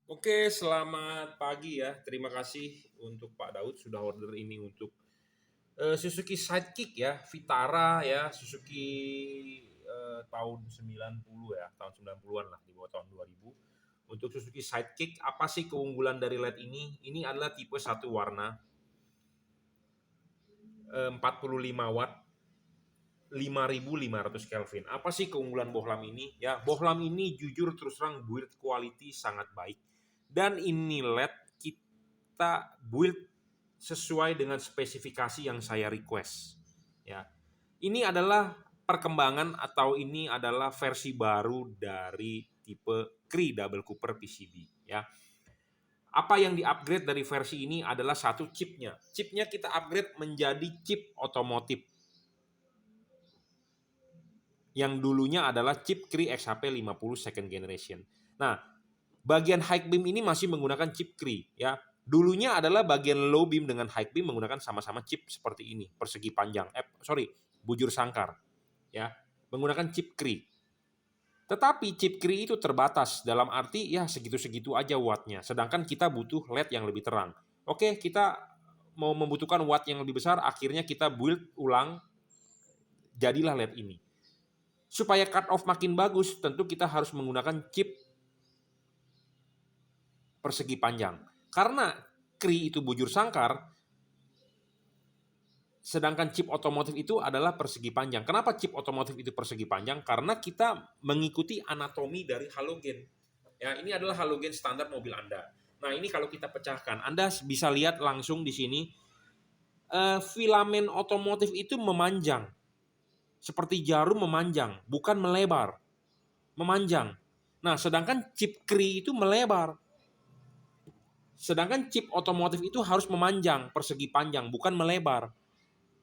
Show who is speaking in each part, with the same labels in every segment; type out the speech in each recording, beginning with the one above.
Speaker 1: Oke, selamat pagi ya. Terima kasih untuk Pak Daud sudah order ini untuk Suzuki Sidekick ya, Vitara ya, Suzuki tahun 90 ya, tahun 90-an lah, di bawah tahun 2000. Untuk Suzuki Sidekick, apa sih keunggulan dari LED ini? Ini adalah tipe satu warna, 45 watt, 5500 Kelvin. Apa sih keunggulan bohlam ini? Ya, bohlam ini jujur terus terang build quality sangat baik. Dan ini LED kita build sesuai dengan spesifikasi yang saya request. Ya, ini adalah perkembangan atau ini adalah versi baru dari tipe Cree Double Cooper PCB. Ya, apa yang di-upgrade dari versi ini adalah satu chipnya. Chipnya kita upgrade menjadi chip otomotif. Yang dulunya adalah chip Cree XHP 50 second generation. Nah, bagian high beam ini masih menggunakan chip Cree ya. Dulunya adalah bagian low beam dengan high beam menggunakan sama-sama chip seperti ini, persegi panjang. Bujur sangkar ya, menggunakan chip Cree. Tetapi chip Cree itu terbatas dalam arti ya segitu-segitu aja wattnya. Sedangkan kita butuh LED yang lebih terang. Oke, kita mau membutuhkan watt yang lebih besar, akhirnya kita build ulang, jadilah LED ini. Supaya cut off makin bagus, tentu kita harus menggunakan chip persegi panjang. Karena Cree itu bujur sangkar, sedangkan chip otomotif itu adalah persegi panjang. Kenapa chip otomotif itu persegi panjang? Karena kita mengikuti anatomi dari halogen. Ya, ini adalah halogen standar mobil Anda. Nah, ini kalau kita pecahkan, Anda bisa lihat langsung di sini, filamen otomotif itu memanjang. Seperti jarum memanjang, bukan melebar. Memanjang. Nah, sedangkan chip Cree itu melebar. Sedangkan chip otomotif itu harus memanjang, persegi panjang, bukan melebar.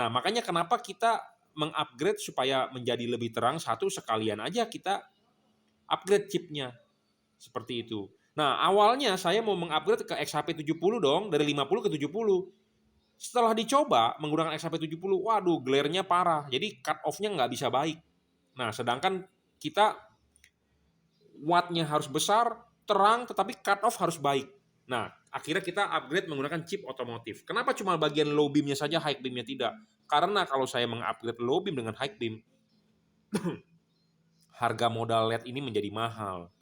Speaker 1: Nah, makanya kenapa kita mengupgrade supaya menjadi lebih terang, satu sekalian aja kita upgrade chipnya. Seperti itu. Nah, awalnya saya mau mengupgrade ke XHP 70 dong, dari 50 ke 70. Setelah dicoba menggunakan XHP 70, waduh, glare-nya parah. Jadi cut off-nya nggak bisa baik. Nah, sedangkan kita watt-nya harus besar, terang, tetapi cut off harus baik. Nah, akhirnya kita upgrade menggunakan chip otomotif. Kenapa cuma bagian low beam-nya saja, high beam-nya tidak? Karena kalau saya mengupgrade low beam dengan high beam, harga modal LED ini menjadi mahal.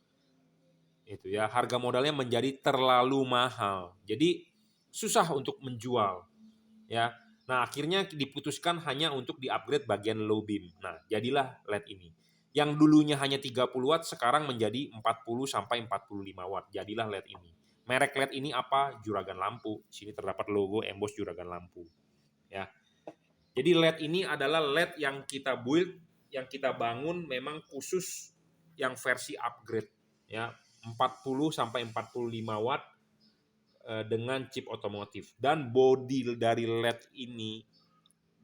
Speaker 1: Itu ya, harga modalnya menjadi terlalu mahal. Jadi susah untuk menjual, ya. Nah, akhirnya diputuskan hanya untuk di-upgrade bagian low beam. Nah, jadilah LED ini. Yang dulunya hanya 30 watt sekarang menjadi 40 sampai 45 watt. Jadilah LED ini. Merek LED ini apa? Juragan Lampu. Sini terdapat logo emboss Juragan Lampu, ya. Jadi LED ini adalah LED yang kita build, yang kita bangun memang khusus yang versi upgrade, ya. 40 sampai 45 watt dengan chip otomotif. Dan body dari LED ini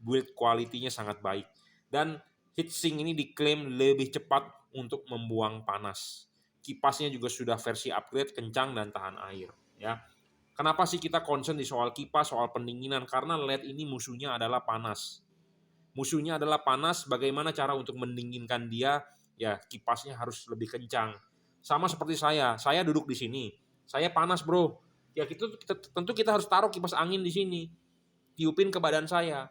Speaker 1: build quality-nya sangat baik. Dan heatsink ini diklaim lebih cepat untuk membuang panas. Kipasnya juga sudah versi upgrade, kencang dan tahan air, ya. Kenapa sih kita concern di soal kipas, soal pendinginan? Karena LED ini musuhnya adalah panas. Musuhnya adalah panas, bagaimana cara untuk mendinginkan dia? Ya, kipasnya harus lebih kencang. Sama seperti saya duduk di sini. Saya panas, Bro. Ya, tentu kita harus taruh kipas angin di sini. Tiupin ke badan saya.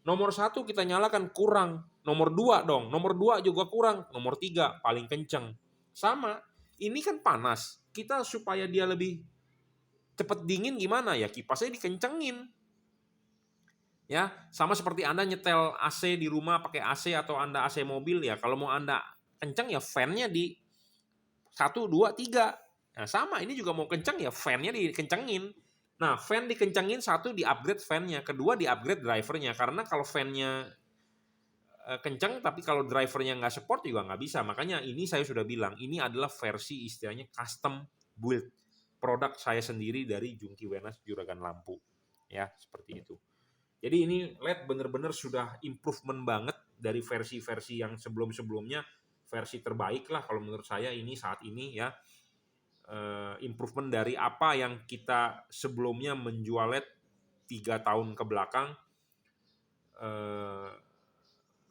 Speaker 1: Nomor 1 kita nyalakan kurang. Nomor 2 dong. Nomor 2 juga kurang. Nomor 3 paling kenceng. Sama. Ini kan panas. Kita supaya dia lebih cepat dingin gimana ya? Kipasnya dikencengin. Ya, sama seperti Anda nyetel AC di rumah pakai AC atau Anda AC mobil ya. Kalau mau Anda kenceng ya fan-nya di 1, 2, 3. Nah, sama ini juga mau kenceng ya fan-nya dikencengin. Nah, fan dikencengin, satu di-upgrade fan-nya, kedua di-upgrade drivernya. Karena kalau fan-nya kenceng tapi kalau drivernya nggak support juga nggak bisa. Makanya ini saya sudah bilang, ini adalah versi istilahnya custom build. Produk saya sendiri dari Jungki Wenas Juragan Lampu. Ya, seperti itu. Jadi ini LED benar-benar sudah improvement banget dari versi-versi yang sebelum-sebelumnya, versi terbaik lah kalau menurut saya ini saat ini ya. Improvement dari apa yang kita sebelumnya menjual LED 3 tahun ke belakang,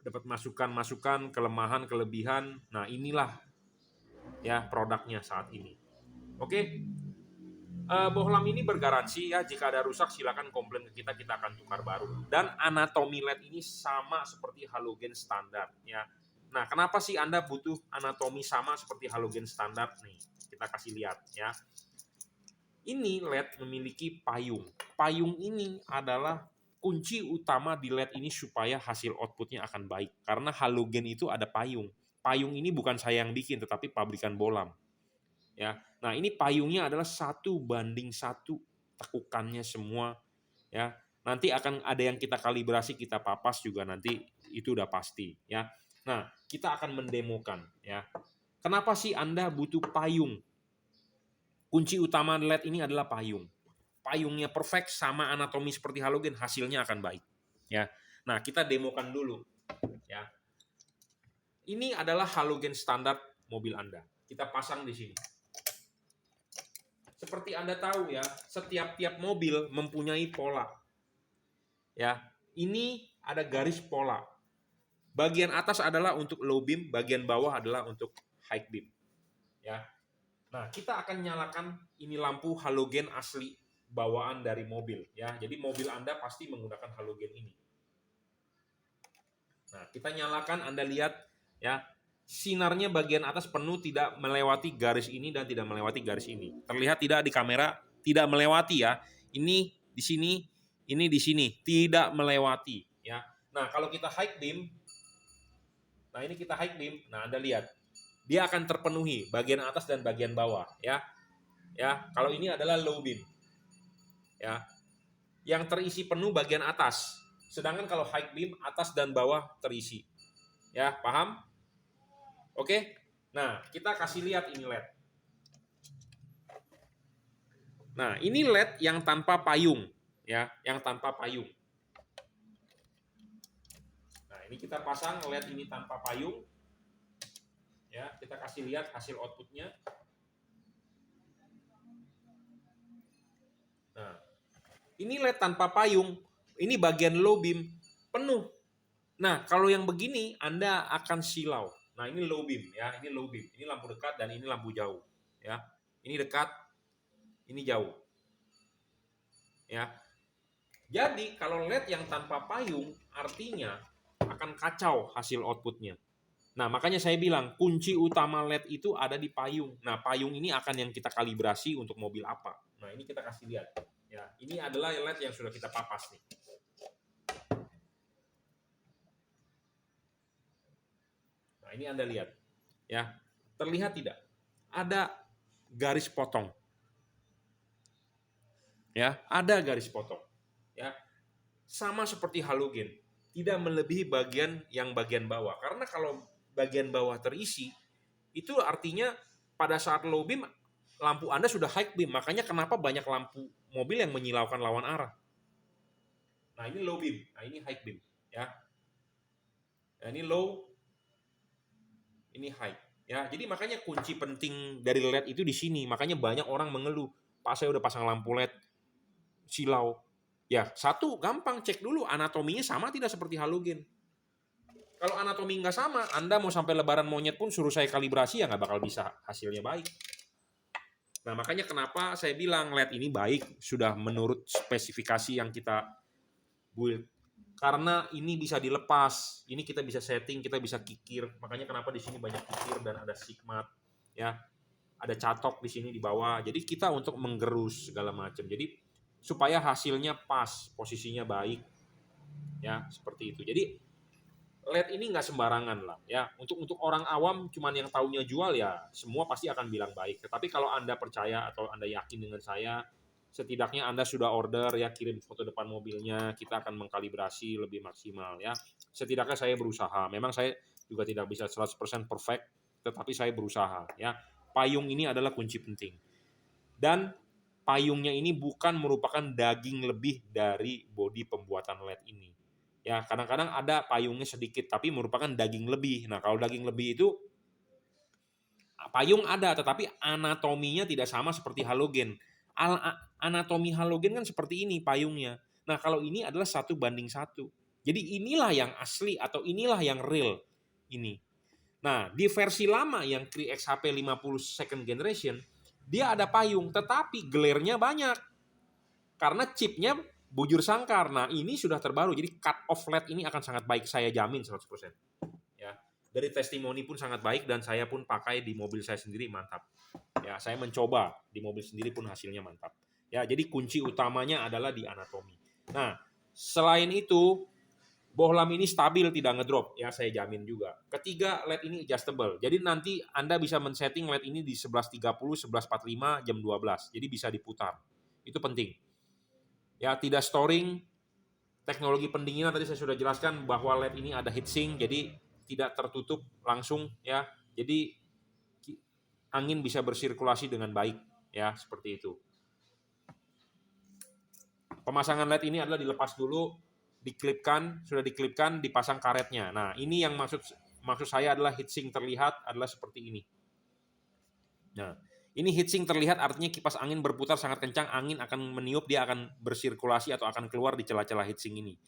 Speaker 1: dapat masukan-masukan, kelemahan, kelebihan. Nah, inilah ya produknya saat ini. Oke. Bohlam ini bergaransi ya, jika ada rusak silakan komplain ke kita, kita akan tukar baru. Dan anatomi LED ini sama seperti halogen standar ya. Nah, kenapa sih Anda butuh anatomi sama seperti halogen standar nih? Kita kasih lihat ya. Ini LED memiliki payung. Payung ini adalah kunci utama di LED ini supaya hasil outputnya akan baik. Karena halogen itu ada payung. Payung ini bukan saya yang bikin, tetapi pabrikan Bohlam. Ya, nah ini payungnya adalah 1:1 tekukannya semua. Ya, nanti akan ada yang kita kalibrasi, kita papas juga nanti itu udah pasti. Ya, nah kita akan mendemokan. Ya, kenapa sih Anda butuh payung? Kunci utama LED ini adalah payung. Payungnya perfect sama anatomi seperti halogen, hasilnya akan baik. Ya, nah kita demokan dulu. Ya, ini adalah halogen standar mobil Anda. Kita pasang di sini. Seperti Anda tahu ya, setiap mobil mempunyai pola. Ya, ini ada garis pola. Bagian atas adalah untuk low beam, bagian bawah adalah untuk high beam. Ya. Nah, kita akan nyalakan ini lampu halogen asli bawaan dari mobil ya. Jadi mobil Anda pasti menggunakan halogen ini. Nah, kita nyalakan, Anda lihat ya. Sinarnya bagian atas penuh, tidak melewati garis ini dan tidak melewati garis ini. Terlihat tidak di kamera? Tidak melewati ya. Ini di sini, ini di sini, tidak melewati ya. Nah, kalau kita high beam, nah ini kita high beam, nah Anda lihat, dia akan terpenuhi bagian atas dan bagian bawah ya. Ya, kalau ini adalah low beam. Ya. Yang terisi penuh bagian atas. Sedangkan kalau high beam, atas dan bawah terisi. Ya, paham? Oke, nah kita kasih lihat ini LED. Nah ini LED yang tanpa payung, ya, yang tanpa payung. Nah ini kita pasang LED ini tanpa payung, ya, kita kasih lihat hasil outputnya. Nah ini LED tanpa payung, ini bagian low beam penuh. Nah kalau yang begini Anda akan silau. Nah ini low beam ya, ini low beam, ini lampu dekat dan ini lampu jauh ya. Ini dekat, ini jauh. Ya. Jadi kalau LED yang tanpa payung artinya akan kacau hasil outputnya. Nah makanya saya bilang kunci utama LED itu ada di payung. Nah payung ini akan yang kita kalibrasi untuk mobil apa. Nah ini kita kasih lihat. Ya, ini adalah LED yang sudah kita papas nih. Nah, ini Anda lihat. Ya. Terlihat tidak? Ada garis potong. Ya, ada garis potong. Ya. Sama seperti halogen, tidak melebihi bagian bawah. Karena kalau bagian bawah terisi, itu artinya pada saat low beam lampu Anda sudah high beam. Makanya kenapa banyak lampu mobil yang menyilaukan lawan arah. Nah, ini low beam, nah ini high beam, ya. Nah, ini low, ini high, ya. Jadi makanya kunci penting dari LED itu di sini. Makanya banyak orang mengeluh, "Pak, saya udah pasang lampu LED silau." Ya, satu gampang, cek dulu anatominya sama tidak seperti halogen. Kalau anatomi nggak sama, Anda mau sampai lebaran monyet pun suruh saya kalibrasi ya nggak bakal bisa hasilnya baik. Nah makanya kenapa saya bilang LED ini baik, sudah menurut spesifikasi yang kita build. Karena ini bisa dilepas, ini kita bisa setting, kita bisa kikir. Makanya kenapa di sini banyak kikir dan ada sigmat, ya, ada catok di sini di bawah. Jadi kita untuk menggerus segala macam. Jadi supaya hasilnya pas, posisinya baik, ya seperti itu. Jadi LED ini nggak sembarangan lah, ya. Untuk orang awam, cuman yang taunya jual ya, semua pasti akan bilang baik. Tetapi kalau Anda percaya atau Anda yakin dengan saya, setidaknya Anda sudah order ya, kirim foto depan mobilnya, kita akan mengkalibrasi lebih maksimal ya. Setidaknya saya berusaha. Memang saya juga tidak bisa 100% perfect, tetapi saya berusaha ya. Payung ini adalah kunci penting. Dan payungnya ini bukan merupakan daging lebih dari bodi pembuatan LED ini. Ya, kadang-kadang ada payungnya sedikit tapi merupakan daging lebih. Nah, kalau daging lebih itu payung ada tetapi anatominya tidak sama seperti halogen. Anatomi halogen kan seperti ini payungnya. Nah, kalau ini adalah 1:1. Jadi inilah yang asli atau inilah yang real ini. Nah, di versi lama yang Cree XHP 50 second generation, dia ada payung, tetapi glare-nya banyak. Karena chipnya bujur sangkar. Nah, ini sudah terbaru. Jadi cut off LED ini akan sangat baik, saya jamin 100%. Ya. Dari testimoni pun sangat baik dan saya pun pakai di mobil saya sendiri, mantap. Ya, saya mencoba di mobil sendiri pun hasilnya mantap. Ya, jadi kunci utamanya adalah di anatomi. Nah, selain itu bohlam ini stabil, tidak ngedrop, ya saya jamin juga. Ketiga, LED ini adjustable. Jadi nanti Anda bisa men-setting LED ini di 11.30, 11.45, jam 12. Jadi bisa diputar. Itu penting. Ya, tidak storing. Teknologi pendinginan tadi saya sudah jelaskan bahwa LED ini ada heatsink, jadi tidak tertutup langsung ya. Jadi angin bisa bersirkulasi dengan baik ya, seperti itu. Pemasangan LED ini adalah dilepas dulu, diklipkan, sudah diklipkan, dipasang karetnya. Nah, ini yang maksud saya adalah heatsink terlihat adalah seperti ini. Nah, ini heatsink terlihat artinya kipas angin berputar sangat kencang, angin akan meniup, dia akan bersirkulasi atau akan keluar di celah-celah heatsink ini.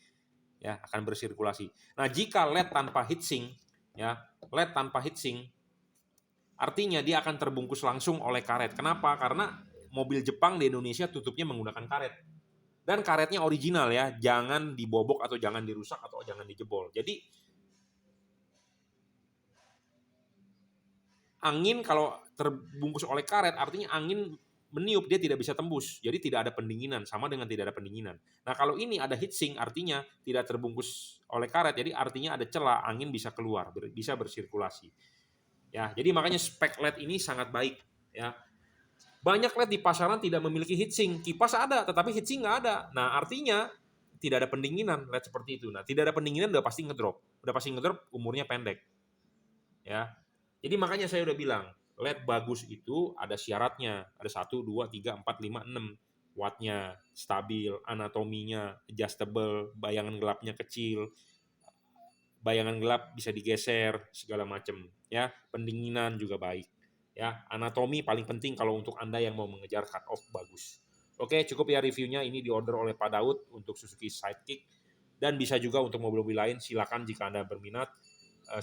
Speaker 1: Ya, akan bersirkulasi. Nah, jika LED tanpa heatsink, ya, LED tanpa heatsink artinya dia akan terbungkus langsung oleh karet. Kenapa? Karena mobil Jepang di Indonesia tutupnya menggunakan karet. Dan karetnya original ya, jangan dibobok atau jangan dirusak atau jangan dijebol. Jadi angin kalau terbungkus oleh karet artinya angin meniup, dia tidak bisa tembus. Jadi tidak ada pendinginan, sama dengan tidak ada pendinginan. Nah, kalau ini ada heatsink artinya tidak terbungkus oleh karet, jadi artinya ada celah, angin bisa keluar, bisa bersirkulasi. Ya, jadi makanya spek LED ini sangat baik ya. Banyak LED di pasaran tidak memiliki heatsink, kipas ada tetapi heatsink nggak ada. Nah, artinya tidak ada pendinginan LED seperti itu. Nah, tidak ada pendinginan udah pasti ngedrop. Udah pasti ngedrop, umurnya pendek. Ya. Jadi makanya saya udah bilang, LED bagus itu ada syaratnya. Ada 1, 2, 3, 4, 5, 6. Wattnya stabil, anatominya adjustable, bayangan gelapnya kecil, bayangan gelap bisa digeser, segala macam. Ya, pendinginan juga baik. Ya, anatomi paling penting kalau untuk Anda yang mau mengejar cut off bagus. Oke, cukup ya reviewnya. Ini diorder oleh Pak Daud untuk Suzuki Sidekick. Dan bisa juga untuk mobil-mobil lain, silakan jika Anda berminat,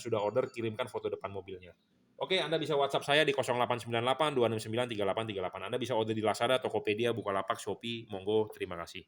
Speaker 1: sudah order, kirimkan foto depan mobilnya. Oke, Anda bisa WhatsApp saya di 0898 269 3838. Anda bisa order di Lazada, Tokopedia, Bukalapak, Shopee, monggo, terima kasih.